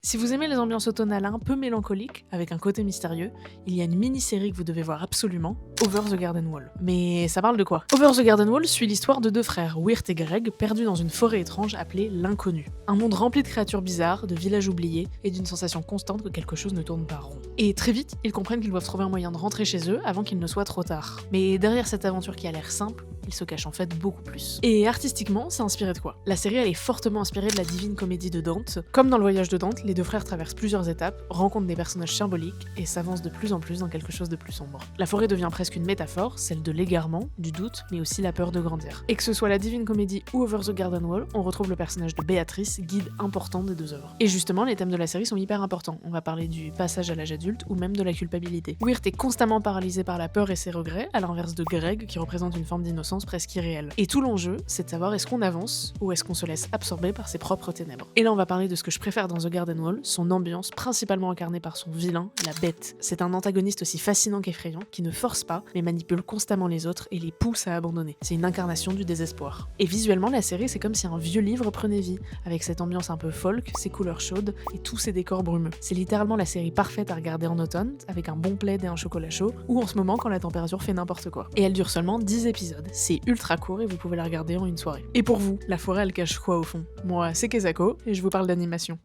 Si vous aimez les ambiances automnales un peu mélancoliques, avec un côté mystérieux, il y a une mini-série que vous devez voir absolument, Over the Garden Wall. Mais ça parle de quoi? Over the Garden Wall suit l'histoire de deux frères, Wirt et Greg, perdus dans une forêt étrange appelée l'Inconnu. Un monde rempli de créatures bizarres, de villages oubliés, et d'une sensation constante que quelque chose ne tourne pas rond. Et très vite, ils comprennent qu'ils doivent trouver un moyen de rentrer chez eux avant qu'il ne soit trop tard. Mais derrière cette aventure qui a l'air simple, il se cache en fait beaucoup plus. Et artistiquement, c'est inspiré de quoi? La série elle est fortement inspirée de la Divine Comédie de Dante. Comme dans le voyage de Dante, les deux frères traversent plusieurs étapes, rencontrent des personnages symboliques et s'avancent de plus en plus dans quelque chose de plus sombre. La forêt devient presque une métaphore, celle de l'égarement, du doute, mais aussi la peur de grandir. Et que ce soit la Divine Comédie ou Over the Garden Wall, on retrouve le personnage de Béatrice, guide important des deux œuvres. Et justement, les thèmes de la série sont hyper importants. On va parler du passage à l'âge adulte ou même de la culpabilité. Wirt est constamment paralysé par la peur et ses regrets, à l'inverse de Greg qui représente une forme d'innocence presque irréelle. Et tout l'enjeu, c'est de savoir est-ce qu'on avance ou est-ce qu'on se laisse absorber par ses propres ténèbres. Et là, on va parler de ce que je préfère dans The Garden Wall, son ambiance principalement incarnée par son vilain, la Bête. C'est un antagoniste aussi fascinant qu'effrayant, qui ne force pas, mais manipule constamment les autres et les pousse à abandonner. C'est une incarnation du désespoir. Et visuellement, la série, c'est comme si un vieux livre prenait vie, avec cette ambiance un peu folk, ses couleurs chaudes et tous ses décors brumeux. C'est littéralement la série parfaite à regarder en automne, avec un bon plaid et un chocolat chaud, ou en ce moment quand la température fait n'importe quoi. Et elle dure seulement 10 épisodes. C'est ultra court et vous pouvez la regarder en une soirée. Et pour vous, la forêt elle cache quoi au fond? Moi, c'est Kezako et je vous parle d'animation.